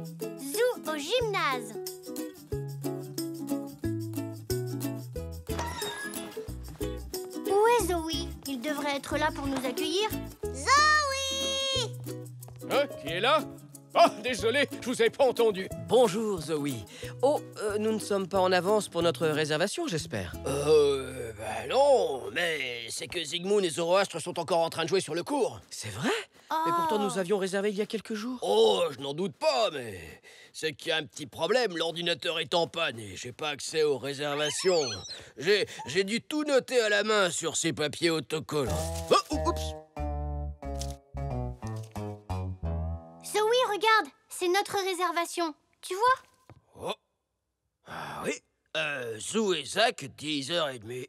Zoo au gymnase. Où est Zoé? Il devrait être là pour nous accueillir. Zoé! Qui est là? Oh, désolé, je vous ai pas entendu. Bonjour, Zoé. Oh, nous ne sommes pas en avance pour notre réservation, j'espère. Non, mais c'est que Zygmunt et Zoroastre sont encore en train de jouer sur le cours. C'est vrai? Mais pourtant, nous avions réservé il y a quelques jours. Oh, je n'en doute pas, mais c'est qu'il y a un petit problème. L'ordinateur est en panne et j'ai pas accès aux réservations. J'ai dû tout noter à la main sur ces papiers autocollants. Oh, oups! Zoé, regarde, c'est notre réservation. Tu vois? Oh. Ah oui, Zou et Zach, 10h30.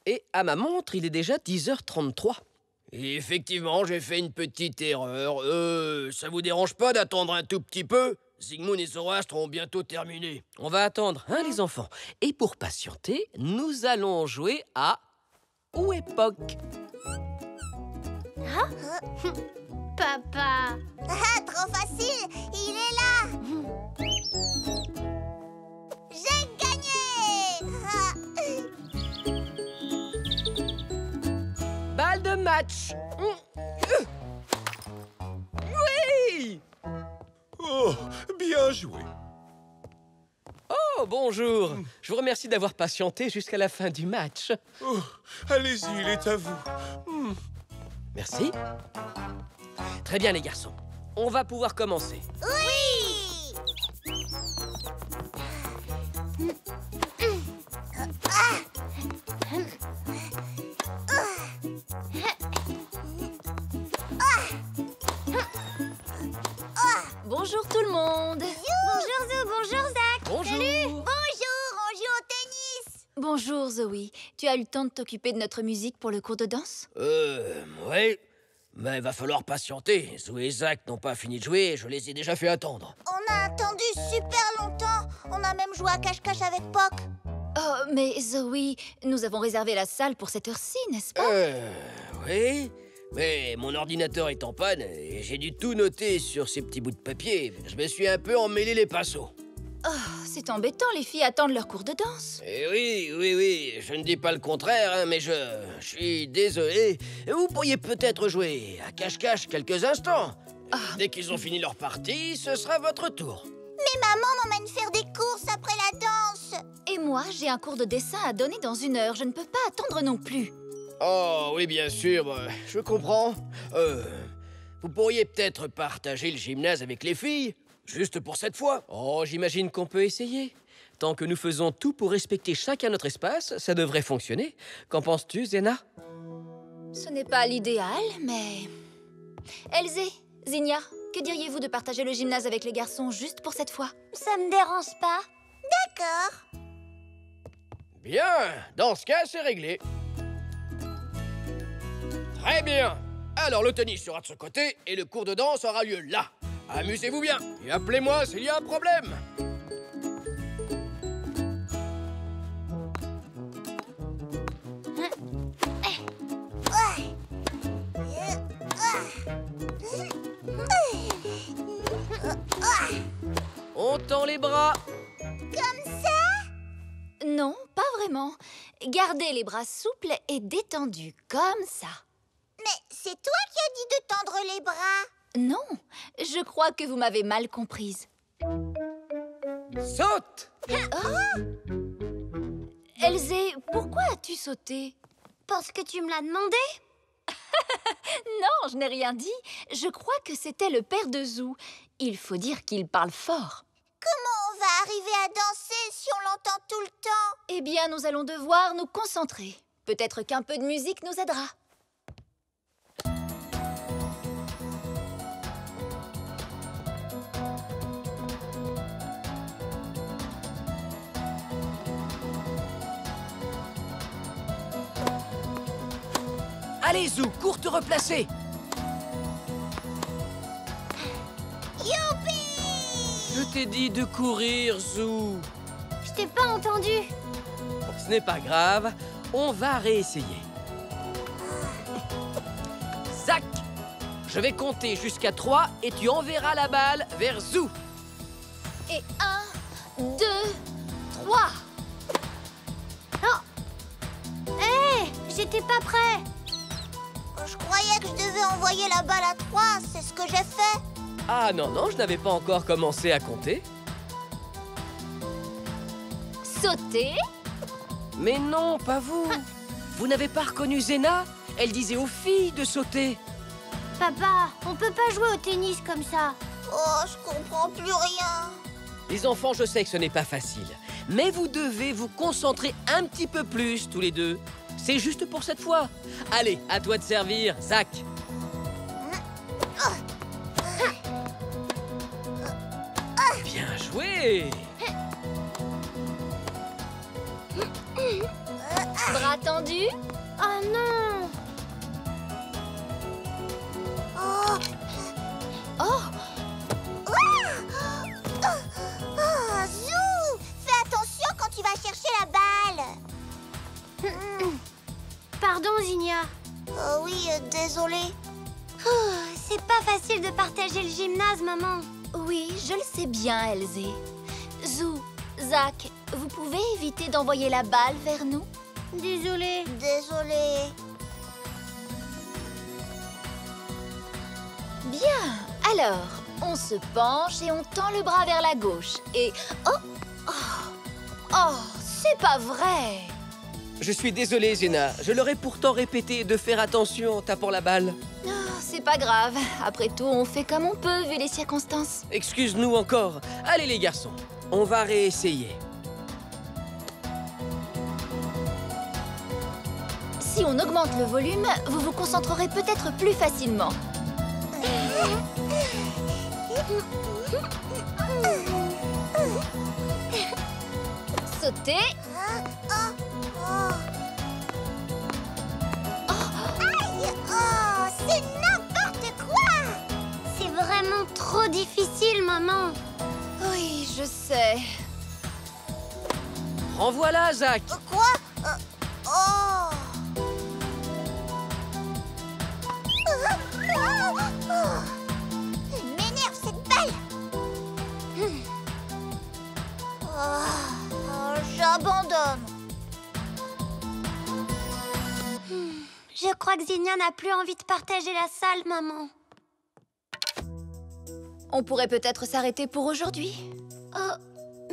Et à ma montre, il est déjà 10h33. Et effectivement, j'ai fait une petite erreur. Ça vous dérange pas d'attendre un tout petit peu? Zygmunt et Zoroastre ont bientôt terminé. On va attendre, hein, les enfants. Et pour patienter, nous allons jouer à Où est Poc? Papa. Ah, trop facile, il est là. J'ai gagné. Balle de match. Oui! Oh, bien joué. Oh, bonjour. Je vous remercie d'avoir patienté jusqu'à la fin du match. Oh, allez-y, il est à vous. Merci. Très bien, les garçons. On va pouvoir commencer. Oui. Bonjour tout le monde. Bonjour Zou, bonjour Zach. Bonjour. Bonjour, on joue au tennis. Bonjour Zoé. Tu as eu le temps de t'occuper de notre musique pour le cours de danse? Ouais. Mais va falloir patienter. Zou et Zach n'ont pas fini de jouer, je les ai déjà fait attendre. On a attendu super longtemps. On a même joué à cache-cache avec Poc. Oh, mais Zoé, nous avons réservé la salle pour cette heure-ci, n'est-ce pas? Oui. Mais mon ordinateur est en panne et j'ai dû tout noter sur ces petits bouts de papier. Je me suis un peu emmêlé les pinceaux. Oh, c'est embêtant, les filles attendent leur cours de danse. Eh oui, je ne dis pas le contraire, hein, mais je suis désolé. Vous pourriez peut-être jouer à cache-cache quelques instants. Dès qu'ils ont fini leur partie, ce sera votre tour. Mais maman m'emmène faire des courses après la danse. Et moi, j'ai un cours de dessin à donner dans 1 heure. Je ne peux pas attendre non plus. Oh, oui, bien sûr, je comprends. Vous pourriez peut-être partager le gymnase avec les filles, juste pour cette fois. Oh, j'imagine qu'on peut essayer. Tant que nous faisons tout pour respecter chacun notre espace, ça devrait fonctionner. Qu'en penses-tu, Zena? Ce n'est pas l'idéal, mais... Elzé, Zinnia, que diriez-vous de partager le gymnase avec les garçons juste pour cette fois? Ça me dérange pas. D'accord. Bien, dans ce cas, c'est réglé. Très bien. Alors, le tennis sera de ce côté et le cours de danse aura lieu là. Amusez-vous bien et appelez-moi s'il y a un problème. On tend les bras. Comme ça? Non, pas vraiment. Gardez les bras souples et détendus, comme ça. Mais c'est toi qui as dit de tendre les bras. Non, je crois que vous m'avez mal comprise. Saute! Elzé, pourquoi as-tu sauté? Parce que tu me l'as demandé. Non, je n'ai rien dit. Je crois que c'était le père de Zou. Il faut dire qu'il parle fort. Comment on va arriver à danser si on l'entend tout le temps? Eh bien, nous allons devoir nous concentrer. Peut-être qu'un peu de musique nous aidera. Allez, Zou, cours te replacer. Youpi! Je t'ai dit de courir, Zou. Je t'ai pas entendu. Ce n'est pas grave, on va réessayer. Zach, je vais compter jusqu'à 3 et tu enverras la balle vers Zou. n'était pas prêt. Je croyais que je devais envoyer la balle à 3, c'est ce que j'ai fait. Ah non, non, je n'avais pas encore commencé à compter. Sauter? Mais non, pas vous. Vous n'avez pas reconnu Zena? Elle disait aux filles de sauter. Papa, on peut pas jouer au tennis comme ça. Oh, je comprends plus rien. Les enfants, je sais que ce n'est pas facile. Mais vous devez vous concentrer un petit peu plus, tous les deux. C'est juste pour cette fois. Allez, à toi de servir, Zach. Bien joué. Bras tendus? Oh non! Oh. Oh! Oh, Zou! Fais attention quand tu vas chercher la balle. Pardon, Zinnia. Oh oui, désolée. C'est pas facile de partager le gymnase, maman. Oui, je le sais bien, Elzé. Zou, Zach, vous pouvez éviter d'envoyer la balle vers nous? Désolée. Désolée. Bien, alors, on se penche et on tend le bras vers la gauche. Et... Oh! Oh! Oh, c'est pas vrai! Je suis désolé, Zena. Je leur ai pourtant répété de faire attention en tapant la balle. Oh, c'est pas grave. Après tout, on fait comme on peut vu les circonstances. Excuse-nous encore. Allez, les garçons, on va réessayer. Si on augmente le volume, vous vous concentrerez peut-être plus facilement. Sauter. Aïe! Oh, c'est n'importe quoi! C'est vraiment trop difficile, maman. Oui, je sais. Renvoie-la, Zach. Quoi? Oh! Elle m'énerve, cette balle! J'abandonne. Je crois que Zinnia n'a plus envie de partager la salle, maman. On pourrait peut-être s'arrêter pour aujourd'hui. Oh,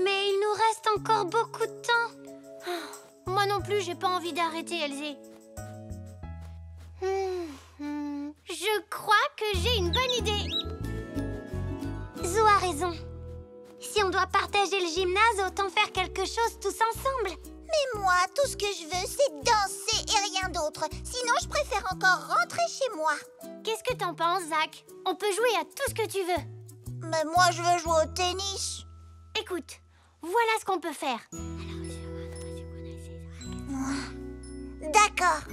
mais il nous reste encore beaucoup de temps. Moi non plus, j'ai pas envie d'arrêter, Elzé. Je crois que j'ai une bonne idée. Zou a raison. Si on doit partager le gymnase, autant faire quelque chose tous ensemble. Mais moi, tout ce que je veux, c'est danser et rien d'autre. Sinon, je préfère encore rentrer chez moi. Qu'est-ce que t'en penses, Zach? On peut jouer à tout ce que tu veux. Mais moi, je veux jouer au tennis. Écoute, voilà ce qu'on peut faire. D'accord.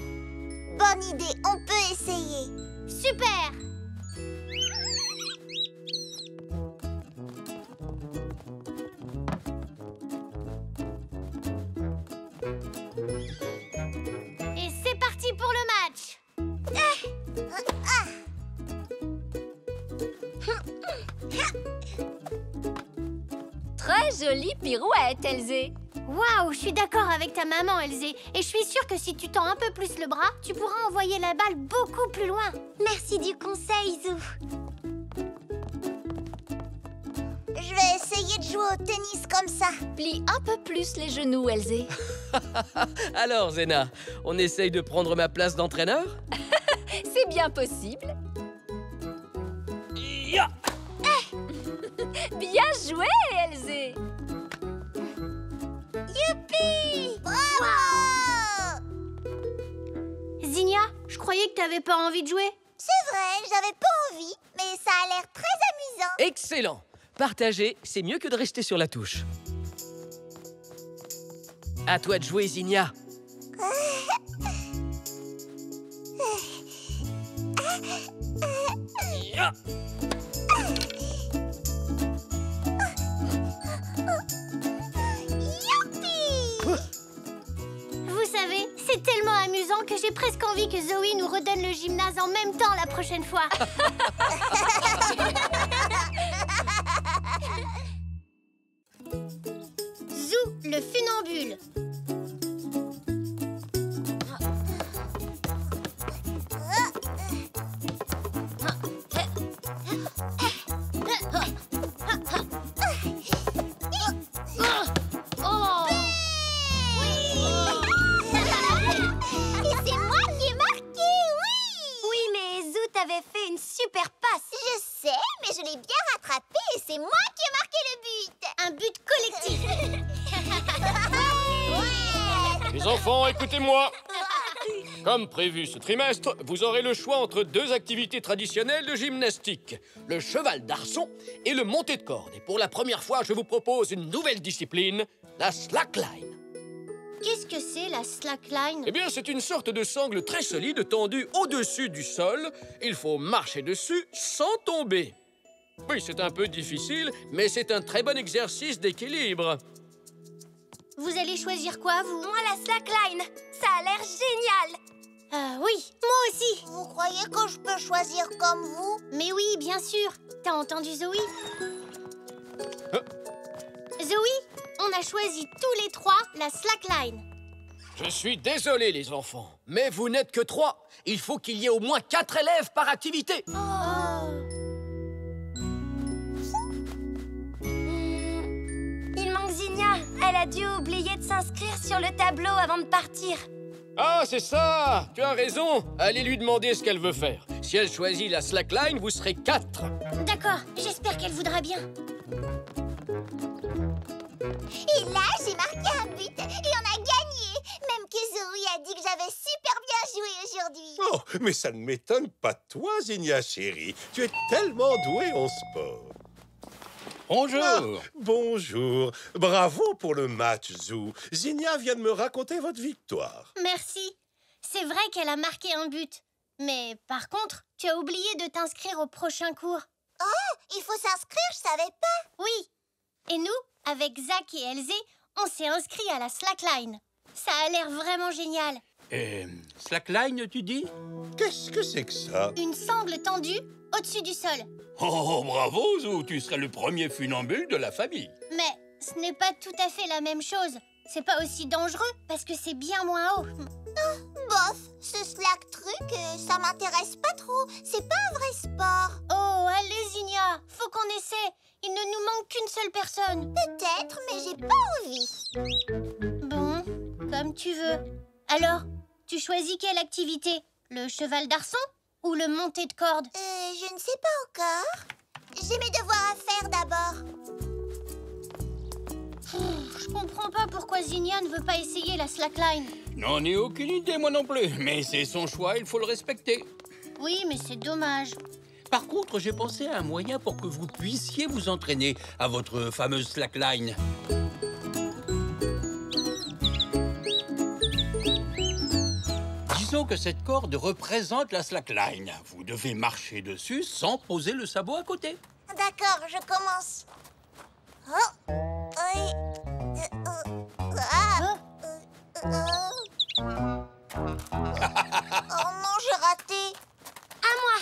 Bonne idée, on peut essayer. Super! Et c'est parti pour le match! Très jolie pirouette, Elzé. Waouh, je suis d'accord avec ta maman, Elzé. Et je suis sûre que si tu tends un peu plus le bras, tu pourras envoyer la balle beaucoup plus loin. Merci du conseil, Zou. Je vais essayer de jouer au tennis comme ça. Plie un peu plus les genoux, Elzé. Alors, Zena, on essaye de prendre ma place d'entraîneur? C'est bien possible. Ya! Bien joué, Elzé. Youpi! Bravo! Zinnia, je croyais que t'avais pas envie de jouer. C'est vrai, j'avais pas envie, mais ça a l'air très amusant. Excellent! Partager, c'est mieux que de rester sur la touche. À toi de jouer, Zinnia. Ya! Youpi! Vous savez, c'est tellement amusant que j'ai presque envie que Zoé nous redonne le gymnase en même temps la prochaine fois. Zou, le funambule. c'est moi qui ai marqué le but. Un but collectif. Ouais. Les enfants, écoutez-moi. Comme prévu ce trimestre, vous aurez le choix entre 2 activités traditionnelles de gymnastique. Le cheval d'arçon et le monté de corde. Et pour la première fois, je vous propose une nouvelle discipline, la slackline. Qu'est-ce que c'est la slackline? Eh bien, c'est une sorte de sangle très solide tendue au-dessus du sol. Il faut marcher dessus sans tomber. Oui, c'est un peu difficile, mais c'est un très bon exercice d'équilibre. Vous allez choisir quoi, vous? Moi, la slackline. Ça a l'air génial. Oui, moi aussi. Vous croyez que je peux choisir comme vous? Mais oui, bien sûr. T'as entendu Zoé? Zoé, on a choisi tous les 3 la slackline. Je suis désolé, les enfants, mais vous n'êtes que 3. Il faut qu'il y ait au moins 4 élèves par activité. Il manque Zinnia. Elle a dû oublier de s'inscrire sur le tableau avant de partir. Ah, c'est ça! Tu as raison. Allez lui demander ce qu'elle veut faire. Si elle choisit la slackline, vous serez 4. D'accord, j'espère qu'elle voudra bien. Et là, j'ai marqué un but et on a gagné. Même que Zoé a dit que j'avais super bien joué aujourd'hui. Oh, mais ça ne m'étonne pas de toi, Zinnia chérie. Tu es tellement douée en sport. Bonjour. Ah, bonjour. Bravo pour le match, Zou. Zinnia vient de me raconter votre victoire. Merci. C'est vrai qu'elle a marqué un but. Mais par contre, tu as oublié de t'inscrire au prochain cours. Il faut s'inscrire, je savais pas. Oui. Et nous, avec Zach et Elzé, on s'est inscrits à la slackline. Ça a l'air vraiment génial. Slackline, tu dis? Qu'est-ce que c'est que ça? Une sangle tendue au-dessus du sol. Oh, bravo, Zou, tu serais le premier funambule de la famille. Mais ce n'est pas tout à fait la même chose. C'est pas aussi dangereux parce que c'est bien moins haut. Bof, ce slack truc, ça m'intéresse pas trop. C'est pas un vrai sport. Oh, allez, Zinnia, faut qu'on essaie. Il ne nous manque qu'une seule personne. Peut-être, mais j'ai pas envie. Bon, comme tu veux. Alors, tu choisis quelle activité? Le cheval d'arçon ou le monté de corde? Je ne sais pas encore. J'ai mes devoirs à faire d'abord. Je comprends pas pourquoi Zinnia ne veut pas essayer la slackline. N'en ai aucune idée, moi non plus. Mais c'est son choix, il faut le respecter. Oui, mais c'est dommage. Par contre, j'ai pensé à un moyen pour que vous puissiez vous entraîner à votre fameuse slackline. Disons que cette corde représente la slackline. Vous devez marcher dessus sans poser le sabot à côté. D'accord, je commence. Oh, oui. Oh non, j'ai raté. À moi.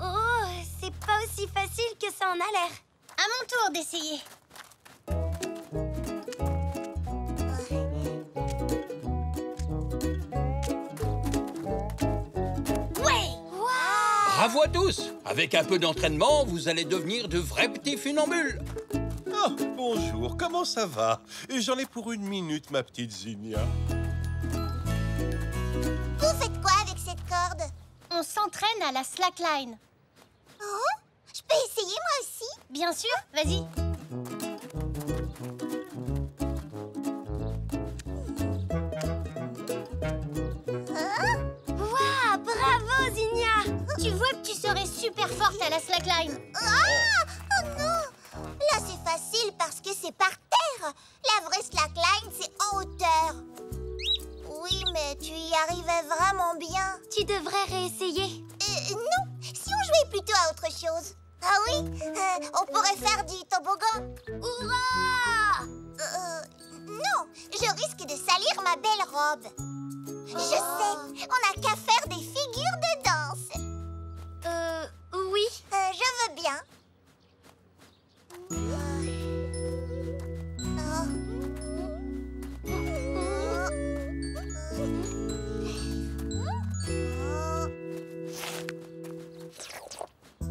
Oh, c'est pas aussi facile que ça en a l'air. À mon tour d'essayer. Bravo à tous! Avec un peu d'entraînement, vous allez devenir de vrais petits funambules. Oh, bonjour, comment ça va? J'en ai pour 1 minute, ma petite Zinnia. Vous faites quoi avec cette corde? On s'entraîne à la slackline. Oh, je peux essayer moi aussi? Bien sûr, vas-y. Waouh, bravo, Zinnia. Tu vois que tu serais super forte à la slackline. Ah! Oh non! Là, c'est facile parce que c'est par terre. La vraie slackline, c'est en hauteur. Oui, mais tu y arrivais vraiment bien. Tu devrais réessayer. Non, si on jouait plutôt à autre chose. Ah oui? On pourrait faire du toboggan. Hurrah! Non, je risque de salir ma belle robe. Je sais, on n'a qu'à faire des figures de danse. Oui. Je veux bien.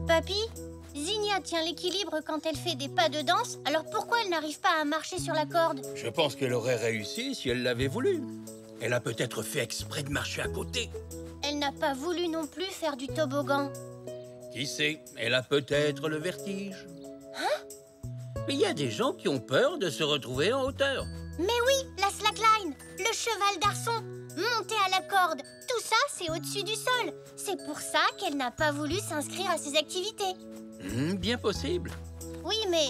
Papy, Zinnia tient l'équilibre quand elle fait des pas de danse, alors pourquoi elle n'arrive pas à marcher sur la corde? Je pense qu'elle aurait réussi si elle l'avait voulu. Elle a peut-être fait exprès de marcher à côté. Elle n'a n'a pas voulu non plus faire du toboggan. Qui sait, elle a peut-être le vertige. Mais il y a des gens qui ont peur de se retrouver en hauteur. Mais oui, la slackline, le cheval d'arçon, monter à la corde, tout ça, c'est au-dessus du sol. C'est pour ça qu'elle n'a pas voulu s'inscrire à ces activités. Bien possible. Oui, mais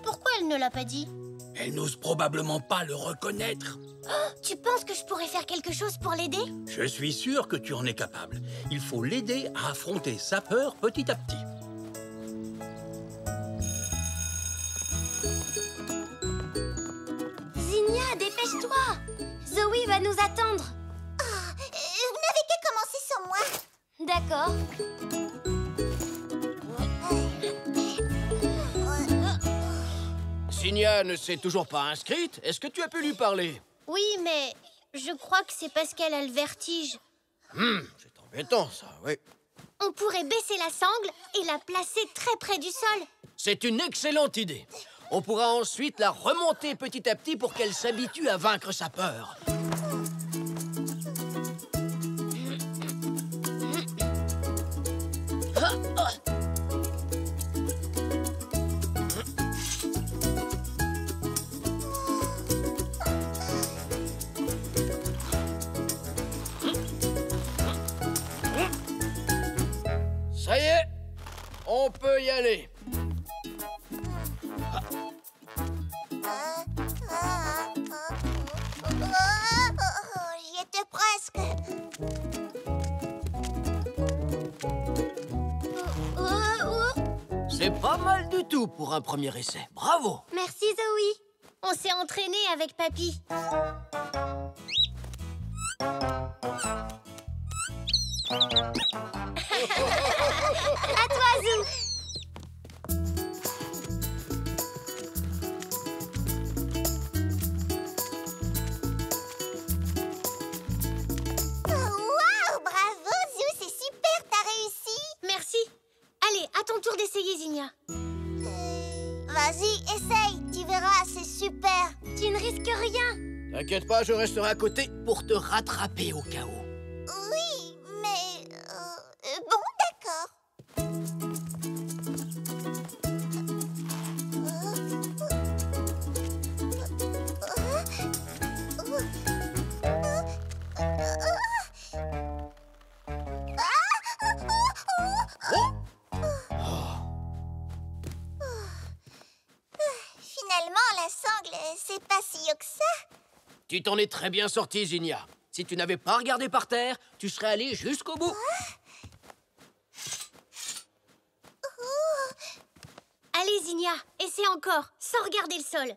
pourquoi elle ne l'a pas dit? Elle n'ose probablement pas le reconnaître. Oh, tu penses que je pourrais faire quelque chose pour l'aider? Je suis sûr que tu en es capable. Il faut l'aider à affronter sa peur petit à petit. Zinnia, dépêche-toi! Zoé va nous attendre. Vous n'avez qu'à commencer sans moi. D'accord. Zinnia ne s'est toujours pas inscrite. Est-ce que tu as pu lui parler? Oui, mais je crois que c'est parce qu'elle a le vertige. C'est embêtant, ça, oui. On pourrait baisser la sangle et la placer très près du sol. C'est une excellente idée. On pourra ensuite la remonter petit à petit pour qu'elle s'habitue à vaincre sa peur. Ça y est, on peut y aller. J'y étais presque. C'est pas mal du tout pour un premier essai. Bravo. Merci, Zoé. On s'est entraîné avec Papy. À toi, Zou. Waouh, bravo, Zou, c'est super, t'as réussi. Merci. Allez, à ton tour d'essayer, Zinnia. Vas-y, essaye, tu verras, c'est super. Tu ne risques rien. T'inquiète pas, je resterai à côté pour te rattraper au cas où. Oui, mais... bon, d'accord. Finalement, la sangle, c'est pas si haut que ça. Tu t'en es très bien sorti, Zinnia. Si tu n'avais pas regardé par terre, tu serais allé jusqu'au bout. Allez, Zinnia, essaie encore, sans regarder le sol.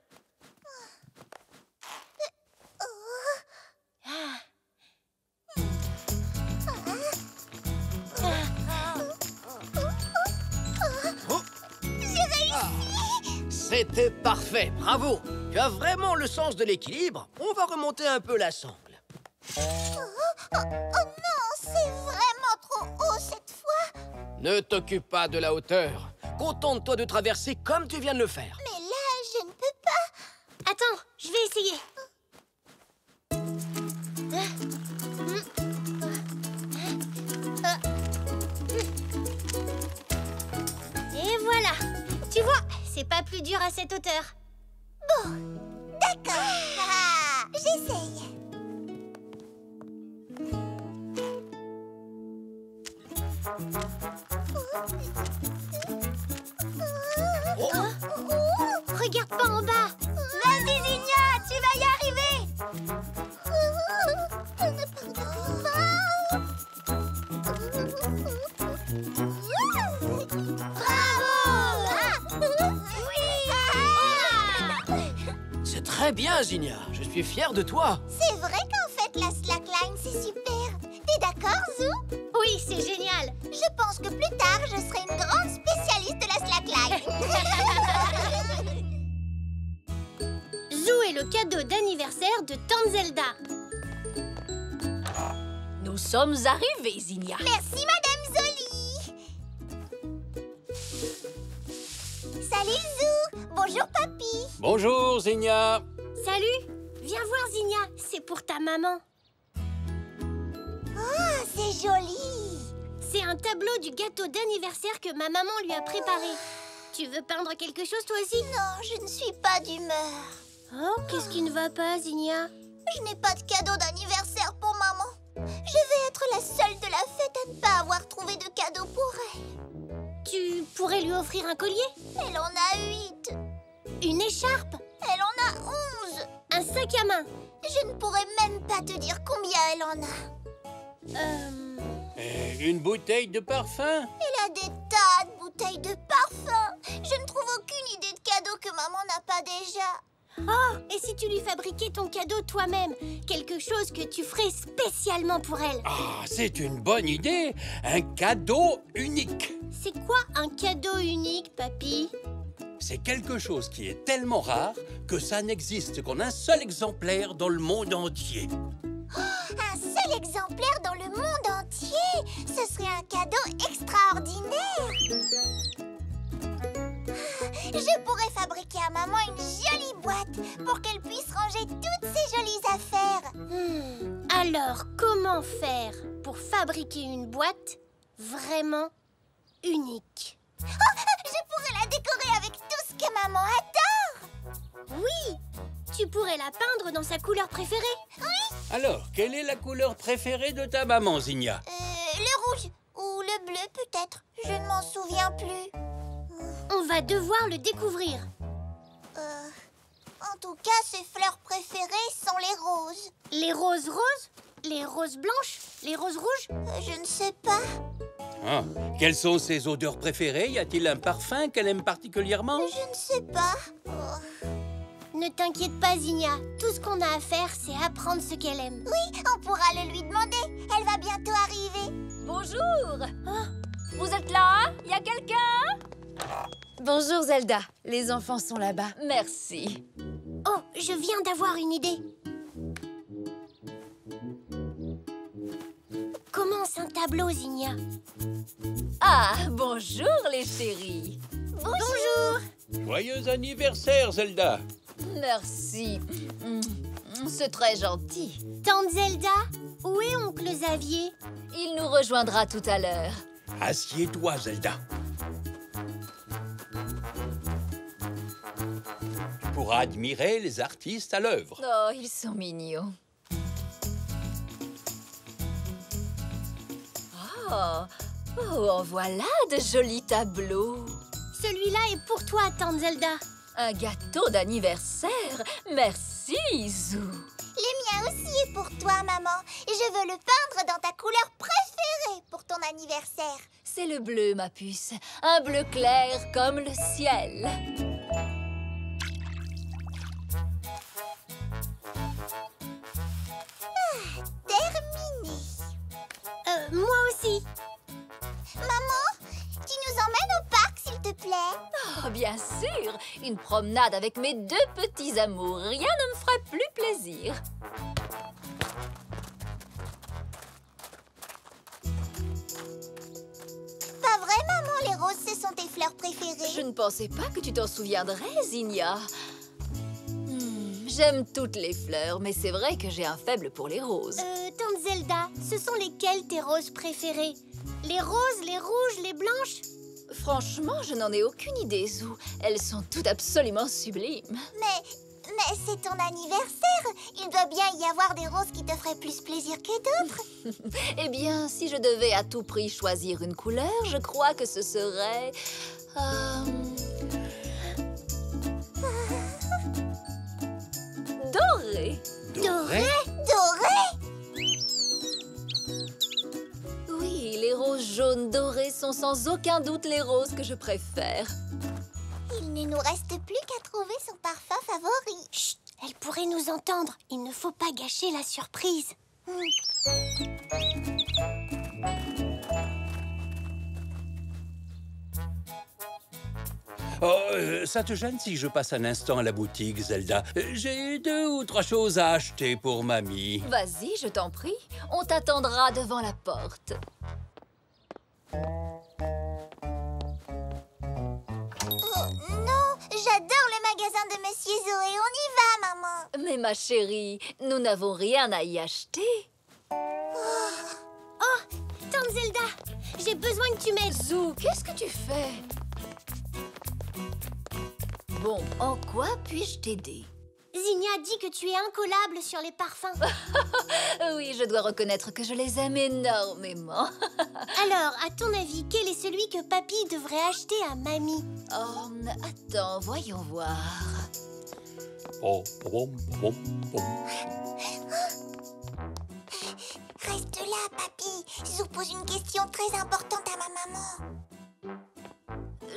C'était parfait, bravo. Tu as vraiment le sens de l'équilibre. On va remonter un peu la sangle. Oh non, c'est vraiment trop haut cette fois. Ne t'occupe pas de la hauteur. Contente-toi de traverser comme tu viens de le faire. Mais là, je ne peux pas. Attends, je vais essayer. Et voilà. Tu vois, c'est pas plus dur à cette hauteur. Bon, d'accord. J'essaye. Regarde pas en bas. Vas-y, Zinnia, tu vas y arriver. C'est très bien, Zinnia. Je suis fier de toi. C'est vrai qu'en fait, la slackline, c'est super. T'es d'accord, Zou? Oui, c'est génial. Je pense que plus tard, je serai une grande spécialiste de la slackline. Zou est le cadeau d'anniversaire de Tante Zelda. Nous sommes arrivés, Zinnia. Merci, Madame Zoli. Salut, Zou. Bonjour, Papy. Bonjour, Zinnia. Salut. Viens voir, Zinnia. C'est pour ta maman. Oh, c'est joli. C'est un tableau du gâteau d'anniversaire que ma maman lui a préparé. Tu veux peindre quelque chose toi aussi? Non, je ne suis pas d'humeur. Oh, qu'est-ce qui ne va pas, Zinnia? Je n'ai pas de cadeau d'anniversaire pour maman. Je vais être la seule de la fête à ne pas avoir trouvé de cadeau pour elle. Tu pourrais lui offrir un collier? Elle en a 8. Une écharpe? Elle en a 11. Un sac à main? Je ne pourrais même pas te dire combien elle en a. Une bouteille de parfum? Elle a des tas de bouteilles de parfum. Je ne trouve aucune idée de cadeau que maman n'a pas déjà. Oh, et si tu lui fabriquais ton cadeau toi-même? Quelque chose que tu ferais spécialement pour elle. Ah, c'est une bonne idée! Un cadeau unique! C'est quoi un cadeau unique, papy? C'est quelque chose qui est tellement rare que ça n'existe qu'en un seul exemplaire dans le monde entier. Un seul exemplaire dans le monde entier? Ce serait un cadeau extraordinaire. Je pourrais fabriquer à maman une jolie boîte pour qu'elle puisse ranger toutes ses jolies affaires. Alors, comment faire pour fabriquer une boîte vraiment unique? Oh, je pourrais la décorer avec tout ce que maman adore. Oui, tu pourrais la peindre dans sa couleur préférée. Oui. Alors, quelle est la couleur préférée de ta maman, Zinnia? Le rouge ou le bleu peut-être. Je ne m'en souviens plus. On va devoir le découvrir. En tout cas, ses fleurs préférées sont les roses. Les roses roses? Les roses blanches? Les roses rouges? Je ne sais pas. Ah, quelles sont ses odeurs préférées? Y a-t-il un parfum qu'elle aime particulièrement? Je ne sais pas. Ne t'inquiète pas, Zinnia. Tout ce qu'on a à faire, c'est apprendre ce qu'elle aime. Oui, on pourra le lui demander. Elle va bientôt arriver. Bonjour. Vous êtes là? Y a quelqu'un? Bonjour Zelda, les enfants sont là-bas. Merci. Oh, je viens d'avoir une idée. Commence un tableau, Zinnia. Ah, bonjour les chéris. Bonjour. Joyeux anniversaire, Zelda! Merci. C'est très gentil. Tante Zelda, où est oncle Xavier? Il nous rejoindra tout à l'heure. Assieds-toi, Zelda. Tu pourras admirer les artistes à l'œuvre. Oh, ils sont mignons. Oh, en voilà de jolis tableaux. Celui-là est pour toi, tante Zelda. Un gâteau d'anniversaire? Merci, Zou. Le mien aussi est pour toi, maman. Et je veux le peindre dans ta couleur préférée pour ton anniversaire. C'est le bleu, ma puce. Un bleu clair comme le ciel. Terminé. Moi aussi. Maman, tu nous emmènes au parc, s'il te plaît? Oh, bien sûr. Une promenade avec mes deux petits amours. Rien ne me ferait plus plaisir. Pas vrai, maman, les roses, ce sont tes fleurs préférées. Je ne pensais pas que tu t'en souviendrais, Zinnia. J'aime toutes les fleurs, mais c'est vrai que j'ai un faible pour les roses. Tante Zelda, ce sont lesquelles tes roses préférées? Les roses, les rouges, les blanches? Franchement, je n'en ai aucune idée, Zou. Elles sont toutes absolument sublimes. Mais c'est ton anniversaire. Il doit bien y avoir des roses qui te feraient plus plaisir que d'autres. Eh bien, si je devais à tout prix choisir une couleur, je crois que ce serait... doré. Doré? Doré? Oui, les roses jaunes dorées sont sans aucun doute les roses que je préfère. Il ne nous reste plus qu'à trouver son parfum favori. Chut, elle pourrait nous entendre. Il ne faut pas gâcher la surprise. Oh, ça te gêne si je passe un instant à la boutique, Zelda? J'ai 2 ou 3 choses à acheter pour mamie. Vas-y, je t'en prie. On t'attendra devant la porte. Non, j'adore le magasin de Monsieur Zoé. On y va, maman. Mais ma chérie, nous n'avons rien à y acheter. Tante Zelda, j'ai besoin que tu m'aides. Zou, qu'est-ce que tu fais? Bon, en quoi puis-je t'aider? Zinnia dit que tu es incollable sur les parfums. Oui, je dois reconnaître que je les aime énormément. Alors, à ton avis, quel est celui que Papy devrait acheter à Mamie? Oh, attends, voyons voir. Reste là, Papy. Zou pose une question très importante à ma maman.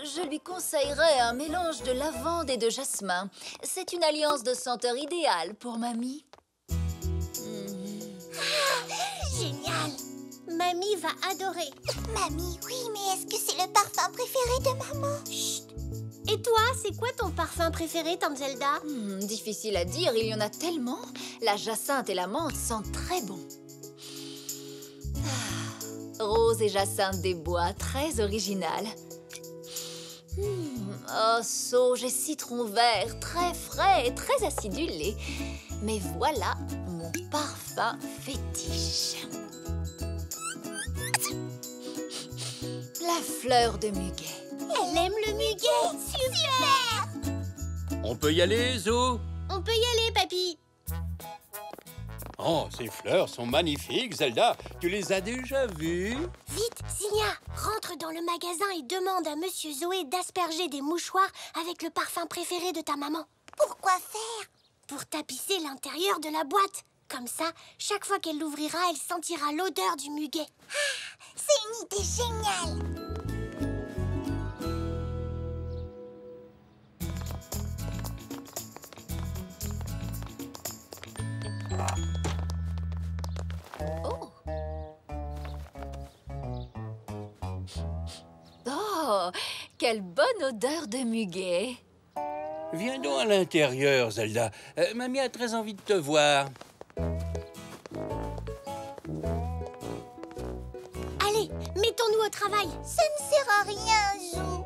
Je lui conseillerais un mélange de lavande et de jasmin. C'est une alliance de senteur idéale pour Mamie. Génial. Mamie va adorer. Mamie, oui, mais est-ce que c'est le parfum préféré de maman? Chut. Et toi, c'est quoi ton parfum préféré, Tante Zelda? Difficile à dire, il y en a tellement. La jacinthe et la menthe sentent très bon. Rose et jacinthe des bois, très original. Oh, sauge et citron vert, très frais et très acidulé. Mais voilà mon parfum fétiche. La fleur de muguet. Elle aime le muguet. Super. On peut y aller, Zou? On peut y aller, Papy. Oh, ces fleurs sont magnifiques, Zelda. Tu les as déjà vues? Vite, Zinnia, rentre dans le magasin et demande à Monsieur Zoé d'asperger des mouchoirs avec le parfum préféré de ta maman. Pourquoi faire? Pour tapisser l'intérieur de la boîte. Comme ça, chaque fois qu'elle l'ouvrira, elle sentira l'odeur du muguet. Ah, c'est une idée géniale. Oh, quelle bonne odeur de muguet. Viens donc à l'intérieur, Zelda. Mamie a très envie de te voir. Allez, mettons-nous au travail. Ça ne sert à rien, Zou.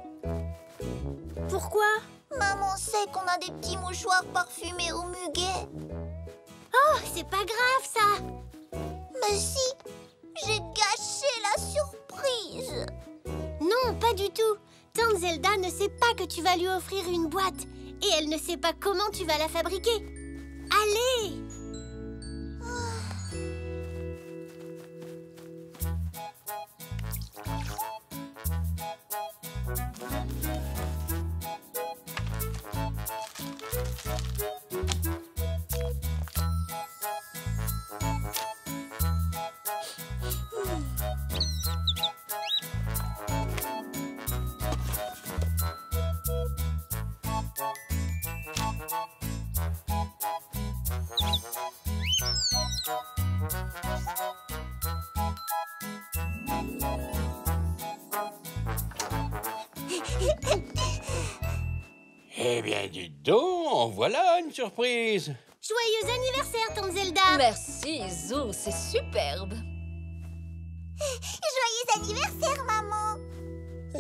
Pourquoi? Maman sait qu'on a des petits mouchoirs parfumés au muguet. Oh, c'est pas grave, ça. Mais si, j'ai gâché la surprise. Non, pas du tout. Tante Zelda ne sait pas que tu vas lui offrir une boîte. Et elle ne sait pas comment tu vas la fabriquer. Allez! Eh bien, dites donc, en voilà une surprise. Joyeux anniversaire, Tante Zelda! Merci, Zou, c'est superbe. Joyeux anniversaire, maman.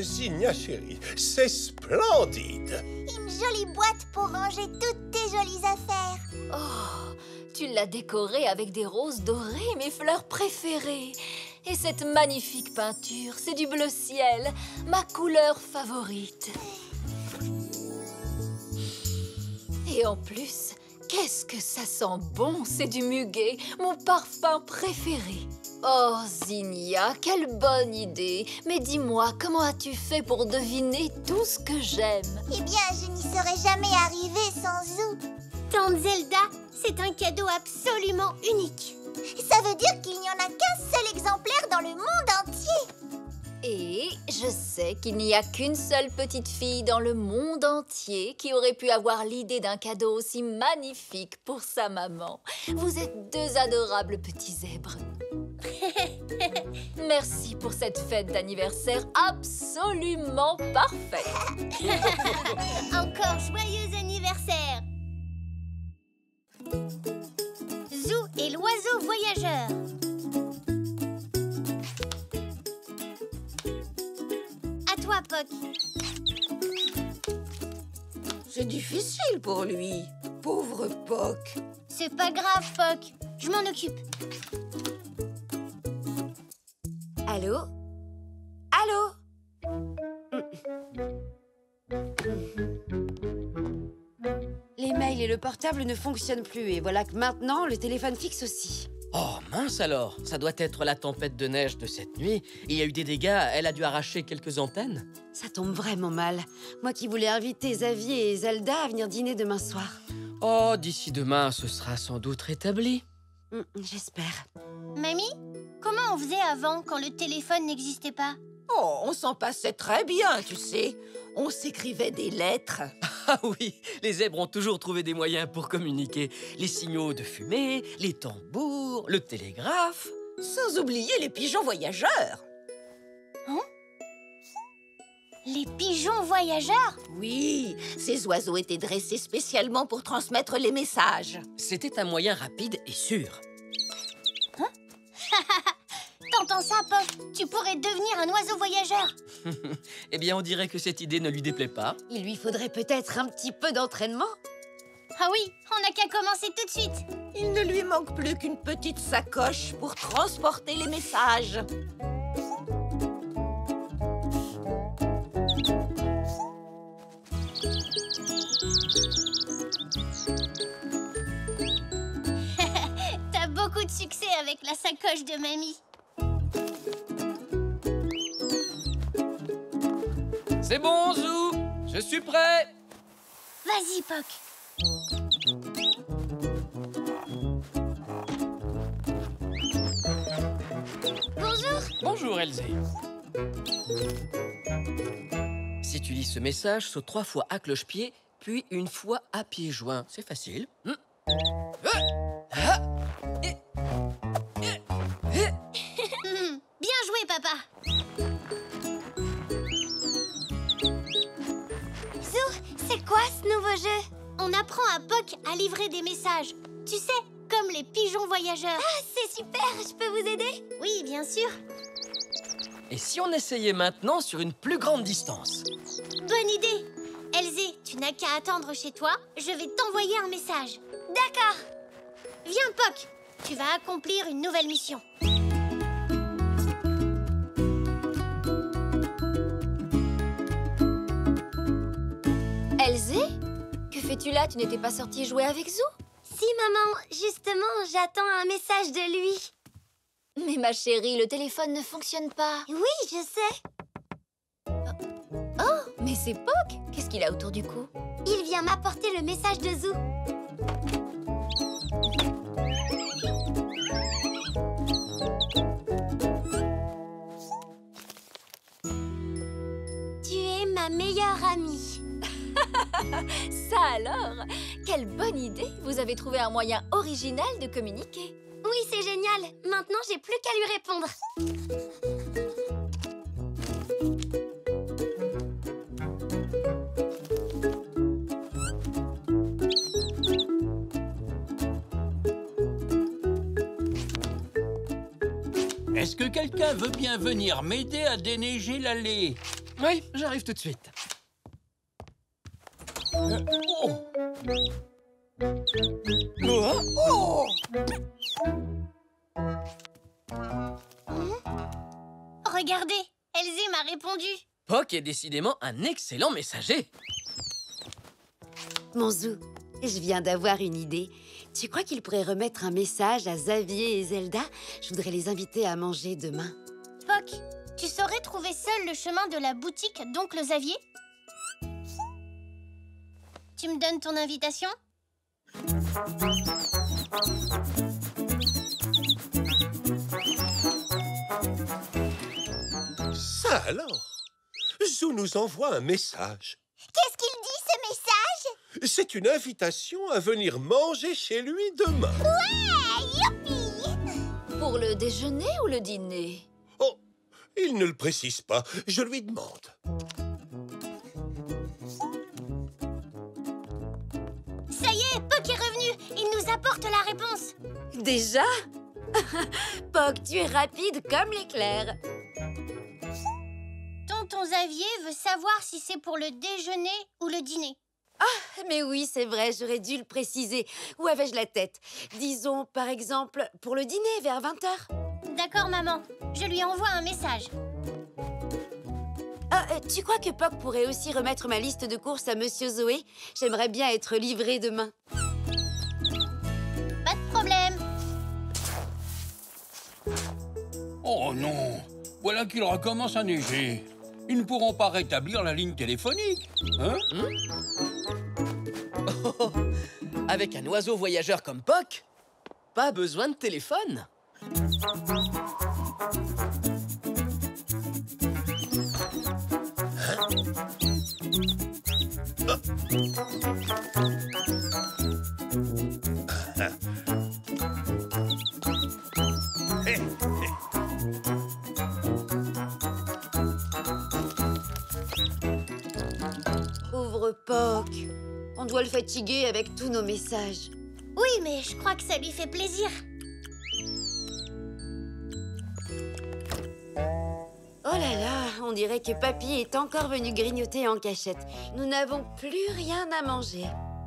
Zinnia, chérie, c'est splendide. Une jolie boîte pour ranger toutes tes jolies affaires. Oh, tu l'as décorée avec des roses dorées, mes fleurs préférées. Et cette magnifique peinture, c'est du bleu ciel, ma couleur favorite. Et en plus, qu'est-ce que ça sent bon, c'est du muguet, mon parfum préféré. Oh, Zinnia, quelle bonne idée. Mais dis-moi, comment as-tu fait pour deviner tout ce que j'aime? Eh bien, je n'y serais jamais arrivée sans Zou. Tante Zelda, c'est un cadeau absolument unique. Ça veut dire qu'il n'y en a qu'un seul exemplaire dans le monde entier. Et je sais qu'il n'y a qu'une seule petite fille dans le monde entier qui aurait pu avoir l'idée d'un cadeau aussi magnifique pour sa maman. Vous êtes deux adorables petits zèbres. Merci pour cette fête d'anniversaire absolument parfaite. Encore joyeux anniversaire! Zou et l'oiseau voyageur. À toi, Poc. C'est difficile pour lui, pauvre Poc. C'est pas grave, Poc. Je m'en occupe. Allô? Allô? Les mails et le portable ne fonctionnent plus et voilà que maintenant, le téléphone fixe aussi. Oh, mince alors. Ça doit être la tempête de neige de cette nuit. Il y a eu des dégâts, elle a dû arracher quelques antennes. Ça tombe vraiment mal. Moi qui voulais inviter Xavier et Zelda à venir dîner demain soir. Oh, d'ici demain, ce sera sans doute rétabli. J'espère. Mamie, comment on faisait avant quand le téléphone n'existait pas? Oh, on s'en passait très bien, tu sais. On s'écrivait des lettres. Ah oui, les zèbres ont toujours trouvé des moyens pour communiquer. Les signaux de fumée, les tambours, le télégraphe. Sans oublier les pigeons voyageurs. Hein? Les pigeons voyageurs? Oui, ces oiseaux étaient dressés spécialement pour transmettre les messages. C'était un moyen rapide et sûr. Hein? T'entends ça, Poc? Tu pourrais devenir un oiseau voyageur. Eh bien, on dirait que cette idée ne lui déplaît pas. Il lui faudrait peut-être un petit peu d'entraînement. Ah oui, on n'a qu'à commencer tout de suite. Il ne lui manque plus qu'une petite sacoche pour transporter les messages. T'as beaucoup de succès avec la sacoche de mamie. C'est bon, Zou. Je suis prêt. Vas-y, Poc. Bonjour. Bonjour, Elzé. Si tu lis ce message, saute 3 fois à cloche-pied, puis une fois à pieds joints. C'est facile. Bien joué, papa. Zou, c'est quoi ce nouveau jeu? On apprend à Poc à livrer des messages. Tu sais, comme les pigeons voyageurs. Ah, c'est super, je peux vous aider? Oui, bien sûr. Et si on essayait maintenant sur une plus grande distance? Bonne idée. Elzé, tu n'as qu'à attendre chez toi. Je vais t'envoyer un message. D'accord. Viens, Poc. Tu vas accomplir une nouvelle mission. Elzé? Que fais-tu là? Tu n'étais pas sortie jouer avec Zou? Si, maman, justement, j'attends un message de lui. Mais ma chérie, le téléphone ne fonctionne pas. Oui, je sais. Oh, mais c'est Poc. Qu'est-ce qu'il a autour du cou? Il vient m'apporter le message de Zou. Tu es ma meilleure amie. Ça alors! Quelle bonne idée! Vous avez trouvé un moyen original de communiquer. Oui, c'est génial. Maintenant, j'ai plus qu'à lui répondre. Est-ce que quelqu'un veut bien venir m'aider à déneiger l'allée? Oui, j'arrive tout de suite. Regardez, Elzé m'a répondu. Poc est décidément un excellent messager. Mon Zou, je viens d'avoir une idée. Tu crois qu'il pourrait remettre un message à Xavier et Zelda? Je voudrais les inviter à manger demain. Poc, tu saurais trouver seul le chemin de la boutique d'Oncle Xavier? Tu me donnes ton invitation? Ça alors? Zou nous envoie un message. Qu'est-ce qu'il dit, ce message? C'est une invitation à venir manger chez lui demain. Ouais, youpi! Pour le déjeuner ou le dîner? Oh, il ne le précise pas. Je lui demande. Ça y est, Poc est revenu. Il nous apporte la réponse. Déjà? Poc, tu es rapide comme l'éclair. Tonton Xavier veut savoir si c'est pour le déjeuner ou le dîner. Ah, mais oui, c'est vrai, j'aurais dû le préciser. Où avais-je la tête? Disons, par exemple, pour le dîner vers 20h. D'accord, maman. Je lui envoie un message. Ah, tu crois que Poc pourrait aussi remettre ma liste de courses à Monsieur Zoé? J'aimerais bien être livrée demain. Pas de problème. Oh non! Voilà qu'il recommence à neiger. Ils ne pourront pas rétablir la ligne téléphonique, hein? Avec un oiseau voyageur comme Poc, pas besoin de téléphone. Pauvre Poc. On doit le fatiguer avec tous nos messages. Oui, mais je crois que ça lui fait plaisir. Oh là là, on dirait que Papy est encore venu grignoter en cachette. Nous n'avons plus rien à manger.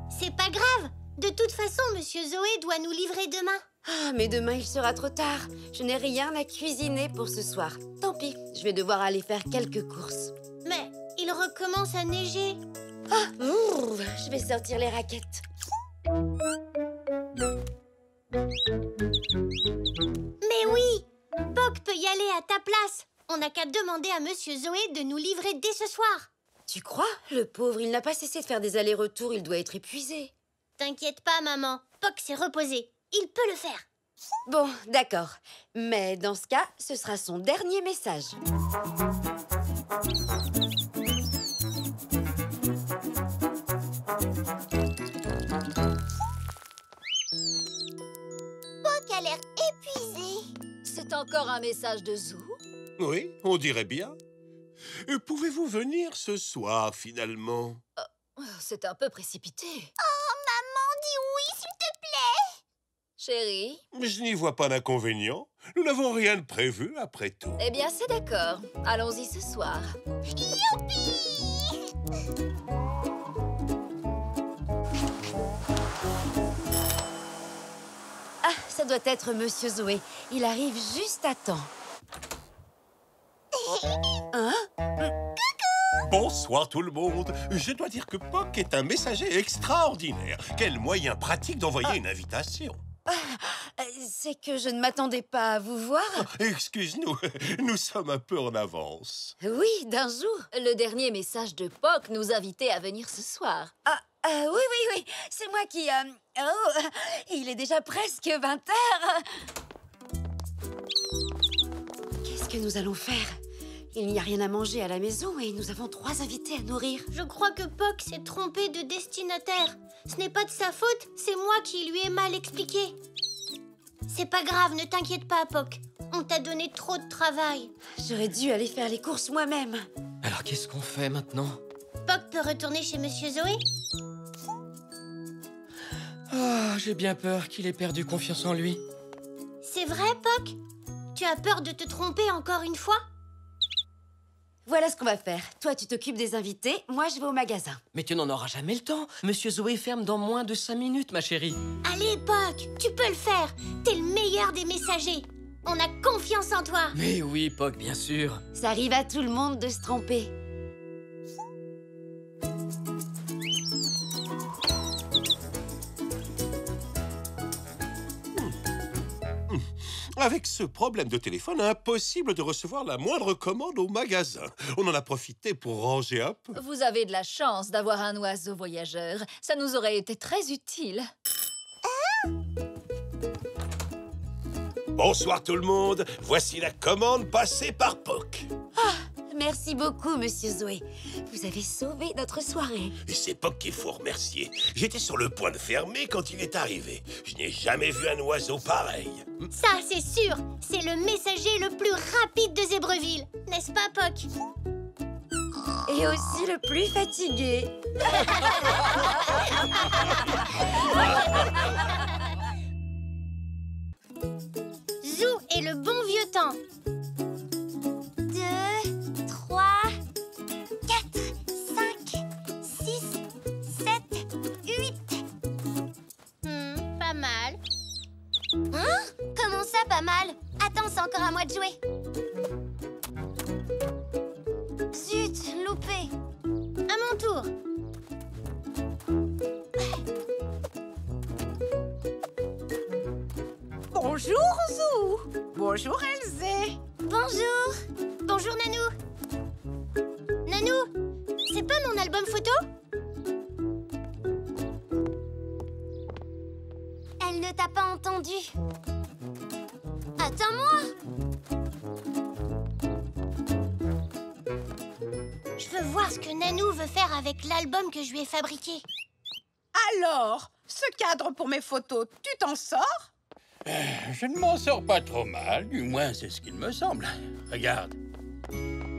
C'est pas grave. De toute façon, Monsieur Zoé doit nous livrer demain. Ah, mais demain, il sera trop tard. Je n'ai rien à cuisiner pour ce soir. Tant pis, je vais devoir aller faire quelques courses. Mais il recommence à neiger. Ah, je vais sortir les raquettes. Mais oui, Poc peut y aller à ta place. On n'a qu'à demander à Monsieur Zoé de nous livrer dès ce soir. Tu crois? Le pauvre, il n'a pas cessé de faire des allers-retours, il doit être épuisé. T'inquiète pas, maman. Poc s'est reposé. Il peut le faire. Bon, d'accord. Mais dans ce cas, ce sera son dernier message. Poc a l'air épuisé. C'est encore un message de Zou? Oui, on dirait bien. Pouvez-vous venir ce soir, finalement? C'est un peu précipité. Oh, maman, dis oui, s'il te plaît. Chérie? Je n'y vois pas d'inconvénient. Nous n'avons rien de prévu, après tout. Eh bien, c'est d'accord. Allons-y ce soir. Youpi! Ah, ça doit être Monsieur Zoé. Il arrive juste à temps. Hein? Bonsoir tout le monde. Je dois dire que Poc est un messager extraordinaire. Quel moyen pratique d'envoyer une invitation. C'est que je ne m'attendais pas à vous voir. Excuse-nous, nous sommes un peu en avance. Oui, d'un jour. Le dernier message de Poc nous invitait à venir ce soir. Oui, c'est moi qui... il est déjà presque 20 h. Qu'est-ce que nous allons faire? Il n'y a rien à manger à la maison et nous avons 3 invités à nourrir. Je crois que Poc s'est trompé de destinataire. Ce n'est pas de sa faute, c'est moi qui lui ai mal expliqué. C'est pas grave, ne t'inquiète pas, Poc. On t'a donné trop de travail. J'aurais dû aller faire les courses moi-même. Alors qu'est-ce qu'on fait maintenant? Poc peut retourner chez Monsieur Zoé? Oh, j'ai bien peur qu'il ait perdu confiance en lui. C'est vrai, Poc? Tu as peur de te tromper encore une fois? Voilà ce qu'on va faire. Toi, tu t'occupes des invités, moi, je vais au magasin. Mais tu n'en auras jamais le temps. Monsieur Zoé ferme dans moins de 5 minutes, ma chérie. Allez, Poc, tu peux le faire. T'es le meilleur des messagers. On a confiance en toi. Mais oui, Poc, bien sûr. Ça arrive à tout le monde de se tromper. Avec ce problème de téléphone, impossible de recevoir la moindre commande au magasin. On en a profité pour ranger un peu. Vous avez de la chance d'avoir un oiseau voyageur. Ça nous aurait été très utile. Bonsoir tout le monde. Voici la commande passée par Poc. Merci beaucoup, Monsieur Zoé. Vous avez sauvé notre soirée. Et c'est Poc qu'il faut remercier. J'étais sur le point de fermer quand il est arrivé. Je n'ai jamais vu un oiseau pareil. Ça, c'est sûr. C'est le messager le plus rapide de Zébreville. N'est-ce pas, Poc? Et aussi le plus fatigué. Zou et le bon vieux temps. 2, 3, 4, 5, 6, 7, 8. Pas mal. Hein? Comment ça, pas mal? Attends, c'est encore de jouer. Zut, loupé. À mon tour. Bonjour, Zou. Bonjour, Elzé. Bonjour. Bonjour, Nanou. Nanou, c'est pas mon album photo? Elle ne t'a pas entendu. Attends-moi. Je veux voir ce que Nanou veut faire avec l'album que je lui ai fabriqué. Alors, ce cadre pour mes photos, tu t'en sors? Je ne m'en sors pas trop mal, du moins c'est ce qu'il me semble. Regarde.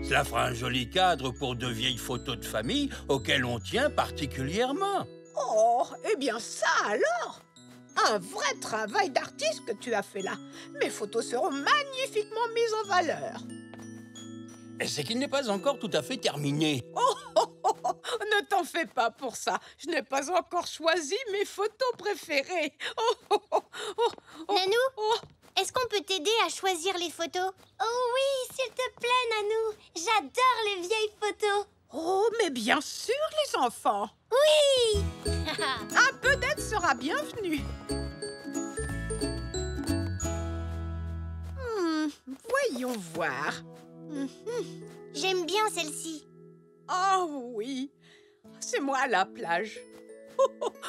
Cela fera un joli cadre pour de vieilles photos de famille auxquelles on tient particulièrement. Oh, eh bien ça alors! Un vrai travail d'artiste que tu as fait là. Mes photos seront magnifiquement mises en valeur. Et c'est qu'il n'est pas encore tout à fait terminé. Ne t'en fais pas pour ça. Je n'ai pas encore choisi mes photos préférées. Nanou, est-ce qu'on peut t'aider à choisir les photos? Oh oui, s'il te plaît, Nanou. J'adore les vieilles photos. Oh, mais bien sûr, les enfants. Oui. Un peu d'aide sera bienvenue. Voyons voir. J'aime bien celle-ci. Oh oui, c'est moi à la plage.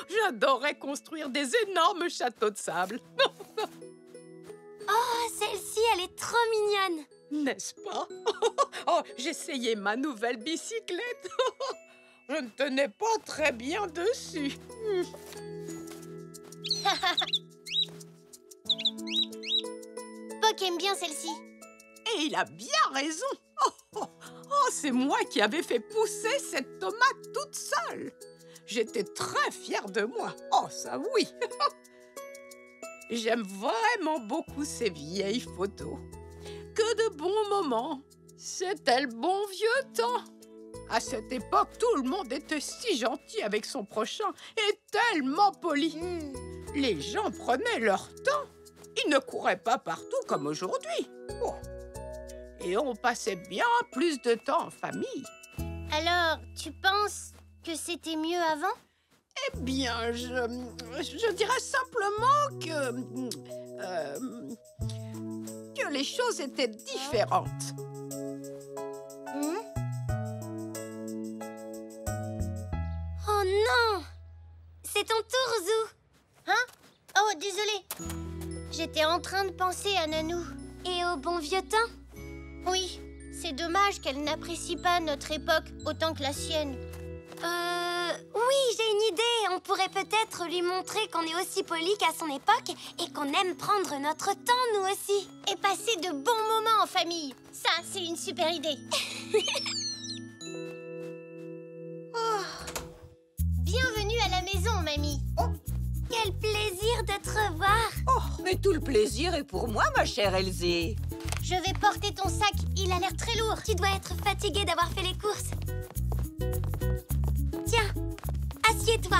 J'adorais construire des énormes châteaux de sable. Oh, celle-ci, elle est trop mignonne. N'est-ce pas? Oh, j'essayais ma nouvelle bicyclette. Je ne tenais pas très bien dessus. Poc aime bien celle-ci. Et il a bien raison. Oh, c'est moi qui avais fait pousser cette tomate toute seule. J'étais très fière de moi. Oh, ça oui. J'aime vraiment beaucoup ces vieilles photos. Que de bons moments. C'était le bon vieux temps. À cette époque, tout le monde était si gentil avec son prochain et tellement poli. Les gens prenaient leur temps. Ils ne couraient pas partout comme aujourd'hui. Oh. Et on passait bien plus de temps en famille. Alors, tu penses que c'était mieux avant? Eh bien, je dirais simplement que les choses étaient différentes. Oh non! C'est ton tour, Zou. Hein? Oh, désolé. J'étais en train de penser à Nanou. Et au bon vieux temps? Oui, c'est dommage qu'elle n'apprécie pas notre époque autant que la sienne. Oui, j'ai une idée. On pourrait peut-être lui montrer qu'on est aussi poli qu'à son époque et qu'on aime prendre notre temps, nous aussi. Et passer de bons moments en famille. Ça, c'est une super idée. Bienvenue à la maison, mamie. Oh, quel plaisir de te revoir. Oh, mais tout le plaisir est pour moi, ma chère Elzé. Je vais porter ton sac. Il a l'air très lourd. Tu dois être fatiguée d'avoir fait les courses. Tiens, assieds-toi.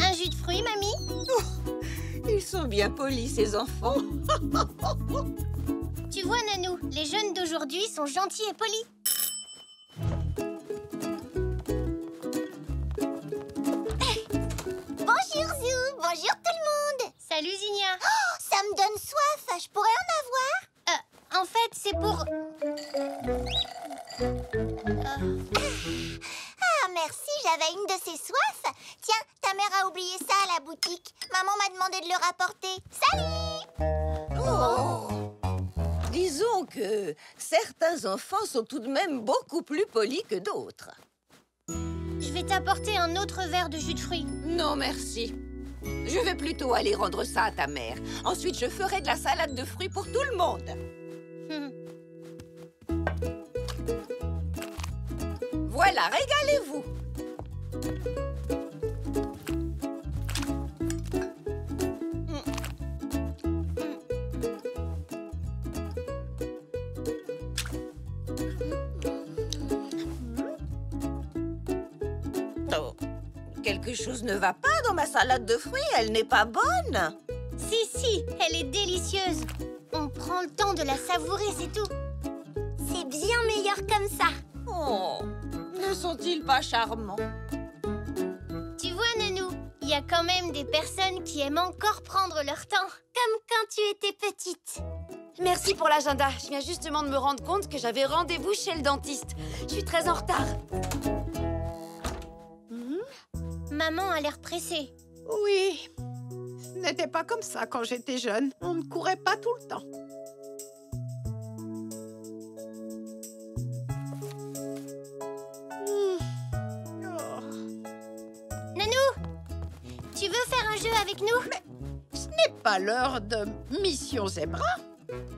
Un jus de fruits, mamie? Ils sont bien polis, ces enfants. Tu vois, Nanou, les jeunes d'aujourd'hui sont gentils et polis. Bonjour, Zou. Bonjour, tout le monde. Salut, Zinnia. Oh, ça me donne soif. Je pourrais en avoir? En fait, c'est pour... Ah, merci. J'avais une de ces soifs. Tiens, ta mère a oublié ça à la boutique. Maman m'a demandé de le rapporter. Salut! Oh. Disons que certains enfants sont tout de même beaucoup plus polis que d'autres. Je vais t'apporter un autre verre de jus de fruits. Non, merci. Je vais plutôt aller rendre ça à ta mère. Ensuite, je ferai de la salade de fruits pour tout le monde. Voilà, régalez-vous. Quelque chose ne va pas dans ma salade de fruits, elle n'est pas bonne. Si, elle est délicieuse. On prend le temps de la savourer, c'est tout. C'est bien meilleur comme ça. Oh, ne sont-ils pas charmants? Tu vois, Nanou, il y a quand même des personnes qui aiment encore prendre leur temps. Comme quand tu étais petite. Merci pour l'agenda. Je viens justement de me rendre compte que j'avais rendez-vous chez le dentiste. Je suis très en retard. Maman a l'air pressée. Oui, ce n'était pas comme ça quand j'étais jeune. On ne courait pas tout le temps. Nanou, tu veux faire un jeu avec nous? Mais ce n'est pas l'heure de Mission Zébra.